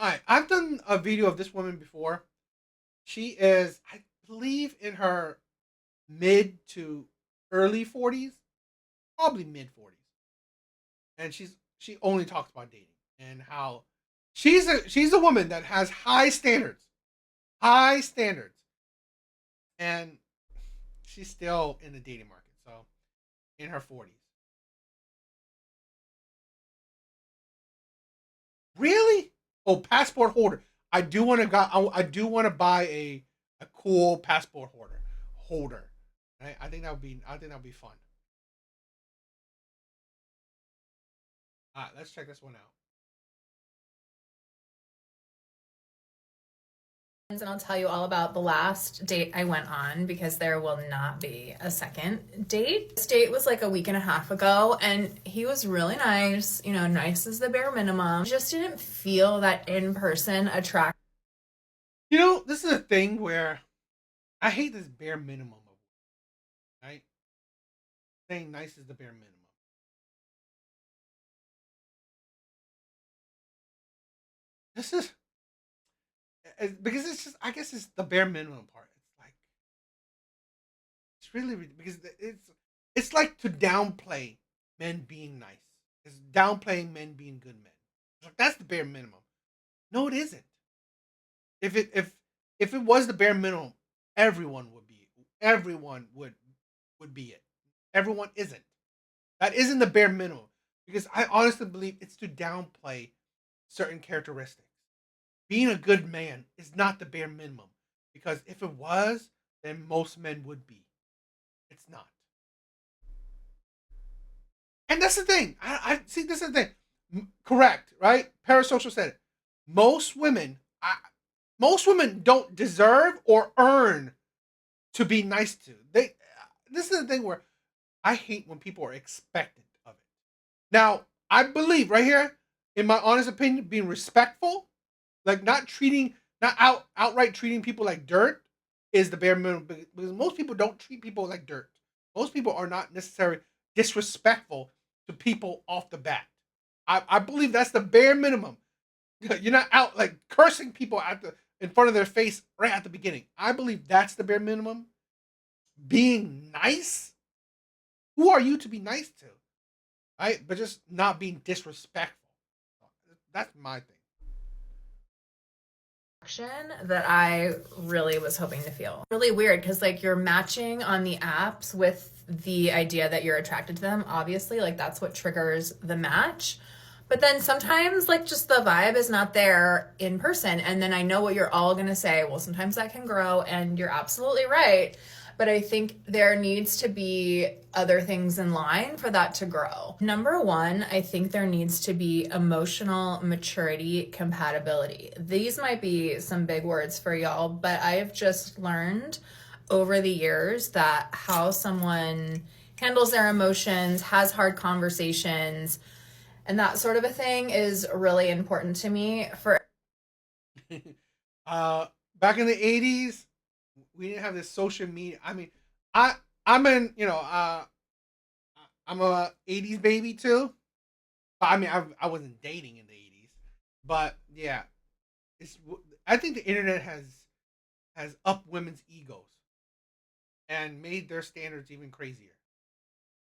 I've done a video of this woman before. She is, I believe, in her mid to early 40s, probably mid 40s, and she only talks about dating and how she's a woman that has high standards, and she's still in the dating market. So in her 40s, really? Oh, passport holder. I do want to buy a cool passport holder. Right? I think that would be fun. All right, let's check this one out. And I'll tell you all about the last date I went on because there will not be a second date. This date was like a week and a half ago, and he was really nice, nice as the bare minimum. Just didn't feel that in person attraction. This is a thing where I hate this bare minimum of right. Saying nice is the bare minimum. This is because it's just I guess it's the bare minimum part. It's like it's really because it's like to downplay men being nice. It's downplaying men being good men. It's like that's the bare minimum. No, it isn't. If it was the bare minimum, everyone would be everyone would be it. Everyone isn't. That isn't the bare minimum because I honestly believe it's to downplay certain characteristics. Being a good man is not the bare minimum because if it was, then most men would be. It's not. And that's the thing. I see. This is the thing. Correct, right? Parasocial said it. Most women, most women don't deserve or earn to be nice to. They. This is the thing where I hate when people are expectant of it. Now, I believe right here, in my honest opinion, being respectful, like not outright treating people like dirt, is the bare minimum. Because most people don't treat people like dirt. Most people are not necessarily disrespectful to people off the bat. I believe that's the bare minimum. You're not out like cursing people at the in front of their face right at the beginning. I believe that's the bare minimum. Being nice. Who are you to be nice to? Right? But just not being disrespectful. That's my thing. That I really was hoping to feel. Really weird because like you're matching on the apps with the idea that you're attracted to them, obviously, like that's what triggers the match. But then sometimes like just the vibe is not there in person. And then I know what you're all gonna say. Well, sometimes that can grow, and you're absolutely right. But I think there needs to be other things in line for that to grow. Number one, I think there needs to be emotional maturity compatibility. These might be some big words for y'all, but I have just learned over the years that how someone handles their emotions, has hard conversations, and that sort of a thing is really important to me for uh, Back in the '80s, we didn't have this social media. I mean, I I'm in I'm a '80s baby too. But I mean, I wasn't dating in the '80s, but yeah, it's I think the internet has upped women's egos and made their standards even crazier.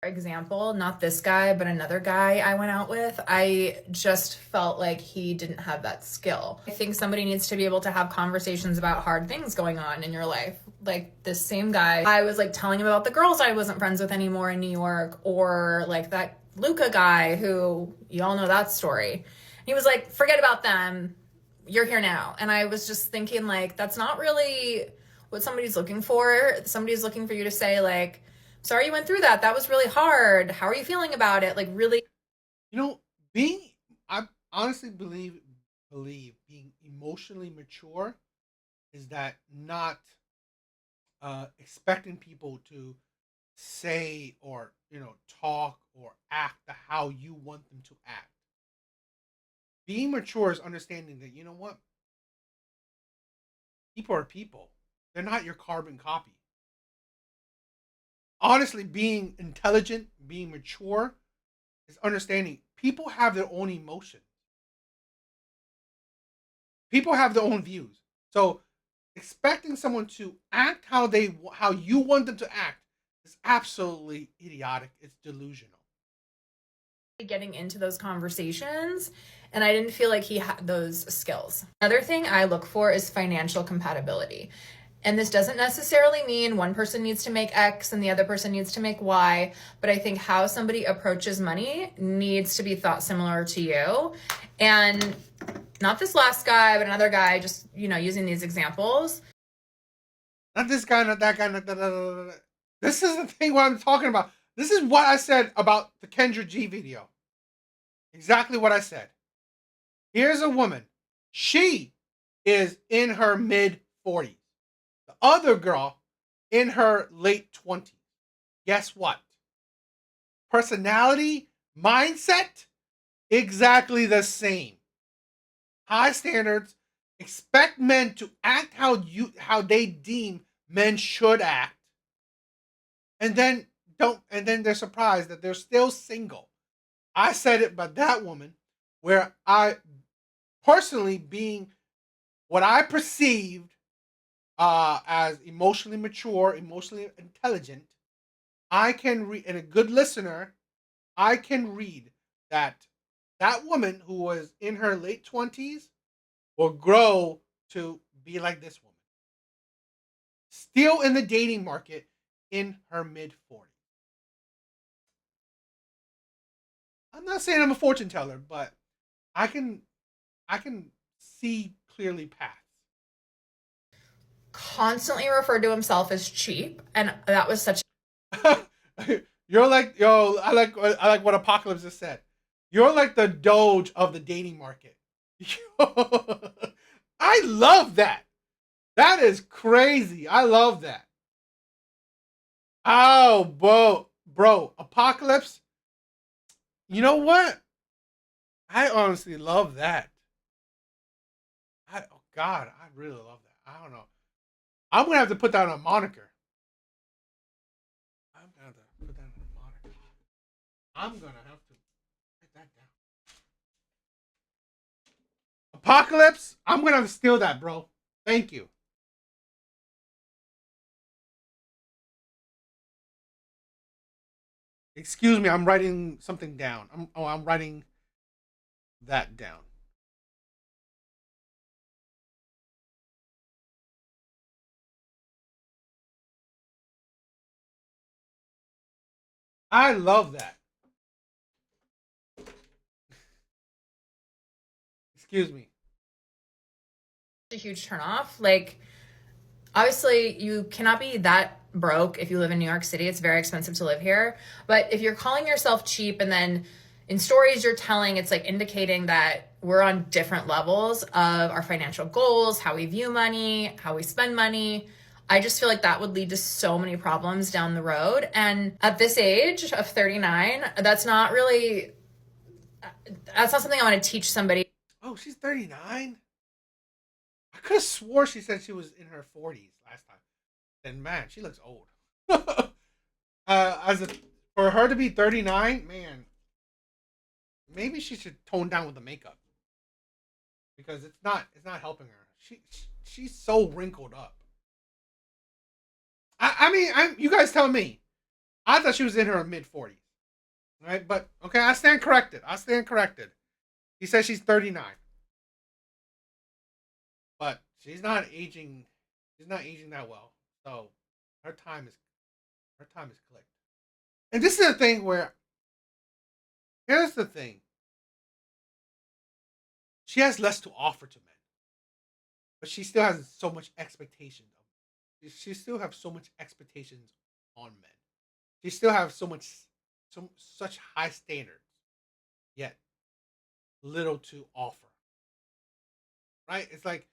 example, not this guy, but another guy I went out with, I just felt like he didn't have that skill. I think somebody needs to be able to have conversations about hard things going on in your life. Like this same guy, I was like telling him about the girls I wasn't friends with anymore in New York, or like that Luca guy who you all know that story. He was like, forget about them. You're here now. And I was just thinking, like, that's not really what somebody's looking for. Somebody's looking for you to say, like, sorry you went through that. That was really hard. How are you feeling about it? Like, really. You know, being I honestly believe being emotionally mature is that not expecting people to say or talk or act the how you want them to act. Being mature is understanding that people are people. They're not your carbon copy. Honestly, being intelligent, being mature is understanding people have their own emotions. People have their own views. So expecting someone to act how you want them to act is absolutely idiotic. It's delusional. Getting into those conversations, and I didn't feel like he had those skills. Another thing I look for is financial compatibility. And this doesn't necessarily mean one person needs to make X and the other person needs to make Y, but I think how somebody approaches money needs to be thought similar to you. And not this last guy, but another guy, just, using these examples. Not this guy, not that guy, not that. This is the thing what I'm talking about. This is what I said about the Kendra G video. Exactly what I said. Here's a woman. She is in her mid 40s. The other girl in her late 20s. Guess what? Personality, mindset, exactly the same. High standards, expect men to act how they deem men should act. And then they're surprised that they're still single. I said it, but that woman, where I personally being what I perceived as emotionally mature, emotionally intelligent, I can read, and a good listener, I can read that woman who was in her late 20s will grow to be like this woman. Still in the dating market in her mid 40s. I'm not saying I'm a fortune teller, but I can see clearly paths. Constantly referred to himself as cheap, and that was such. You're like, yo, I like what Apocalypse just said. You're like the Doge of the dating market. I love that. That is crazy. I love that. Oh, bro, Apocalypse. You know what? I honestly love that. Oh God, I really love that. I don't know. I'm gonna have to put that on a moniker. I'm gonna have to put that on a moniker. I'm gonna have to write that down. Apocalypse. I'm gonna have to steal that, bro. Thank you. Excuse me, I'm writing something down. I'm writing that down. I love that. Excuse me. A huge turnoff. Like, obviously, you cannot be that broke if you live in New York City. It's very expensive to live here. But if you're calling yourself cheap and then in stories you're telling, it's like indicating that we're on different levels of our financial goals, how we view money, how we spend money. I just feel like that would lead to so many problems down the road. And at this age of 39, that's not something I want to teach somebody. Oh, she's 39? I could have swore she said she was in her 40s last time. And man, she looks old. For her to be 39, man, maybe she should tone down with the makeup. Because it's not helping her. She's so wrinkled up. I mean, you guys tell me. I thought she was in her mid 40s. Right? But okay, I stand corrected. He says she's 39. But she's not aging that well. So her time is clicked. And this is the thing where here's the thing. She has less to offer to men. But she still has so much expectation of them. She still have so much expectations on men. She still have such high standards, yet little to offer. Right? It's like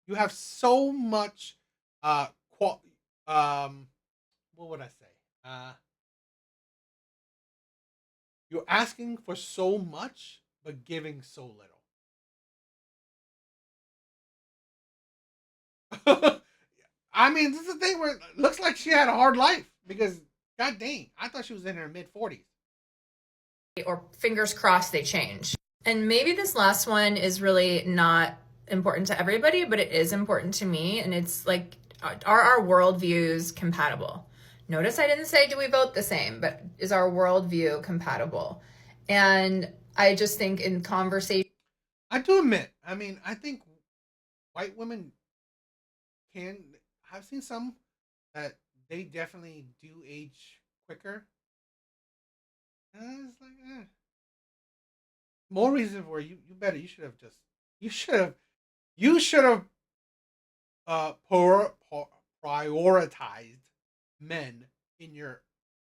you have so much what would I say? You're asking for so much but giving so little. I mean, this is the thing where it looks like she had a hard life because god dang, I thought she was in her mid 40s. Or fingers crossed they change. And maybe this last one is really not important to everybody, but it is important to me. And it's like, are our worldviews compatible? Notice I didn't say, do we vote the same, but is our worldview compatible? And I just think in conversation, I do admit, I mean, I think white women can, I've seen some that they definitely do age quicker. And it's like, more reason for you should have just, you should have, you should have uh, por, por, prioritized men in your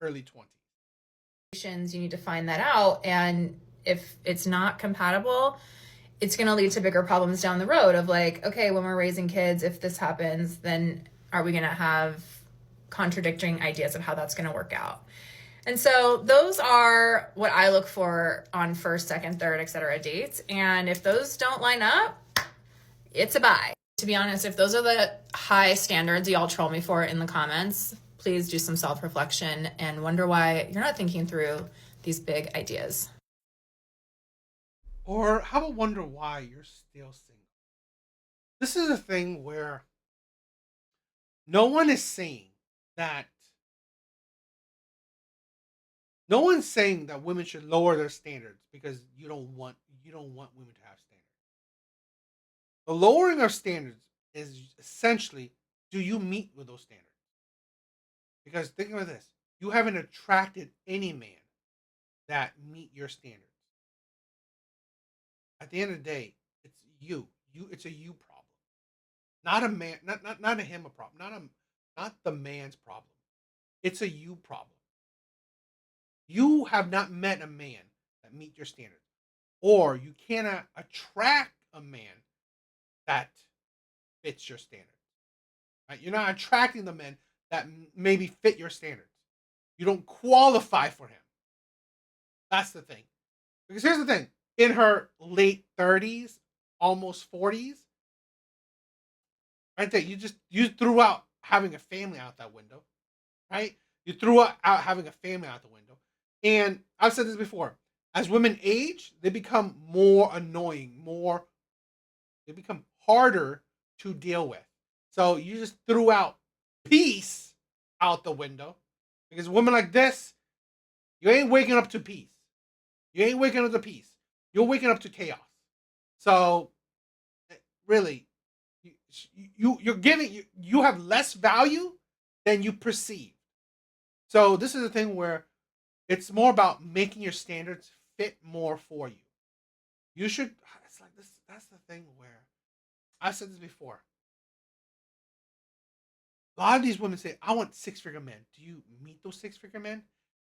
early 20s. you need to find that out. And if it's not compatible, it's going to lead to bigger problems down the road of like, okay, when we're raising kids, if this happens, then are we going to have contradicting ideas of how that's going to work out? And so those are what I look for on first, second, third, etc. dates. And if those don't line up, it's a bye. To be honest, if those are the high standards y'all troll me for in the comments, please do some self-reflection and wonder why you're not thinking through these big ideas. Or how about wonder why you're still single? This is a thing where no one is saying that no one's saying that women should lower their standards because you don't want women to have standards. The lowering of standards is essentially, do you meet with those standards? Because think about this, you haven't attracted any man that meet your standards. At the end of the day, it's you. It's a you problem. Not a man, not a him a problem. Not the man's problem. It's a you problem. You have not met a man that meet your standards. Or you cannot attract a man that fits your standards. Right? You're not attracting the men that maybe fit your standards. You don't qualify for him. That's the thing. Because here's the thing. In her late 30s, almost 40s, right there, you threw out having a family out that window, right? You threw out having a family out the window. And I've said this before. As women age, they become more annoying, they become harder to deal with. So you just threw out peace out the window. Because women like this, you ain't waking up to peace. You ain't waking up to peace. You're waking up to chaos. So really, you're giving you have less value than you perceive. So this is the thing where it's more about making your standards fit more for you. You should. It's like this. That's the thing where I've said this before. A lot of these women say, "I want six-figure men." Do you meet those six-figure men?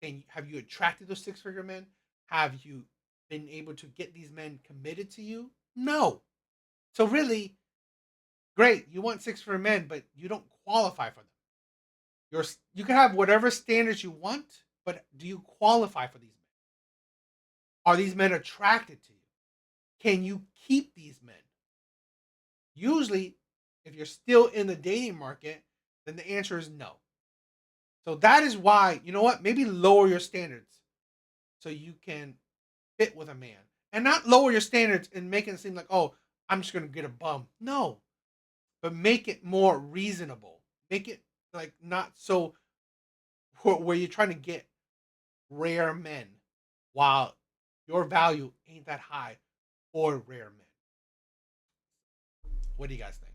And have you attracted those six-figure men? Have you been able to get these men committed to you? No. So really, great. You want six-figure men, but you don't qualify for them. You can have whatever standards you want, but do you qualify for these men? Are these men attracted to you? Can you keep these men? Usually, if you're still in the dating market, then the answer is no. So that is why, you know what? Maybe lower your standards so you can fit with a man. And not lower your standards and make it seem like, oh, I'm just going to get a bum. No. But make it more reasonable. Make it like not so where you're trying to get rare men while your value ain't that high for rare men. What do you guys think?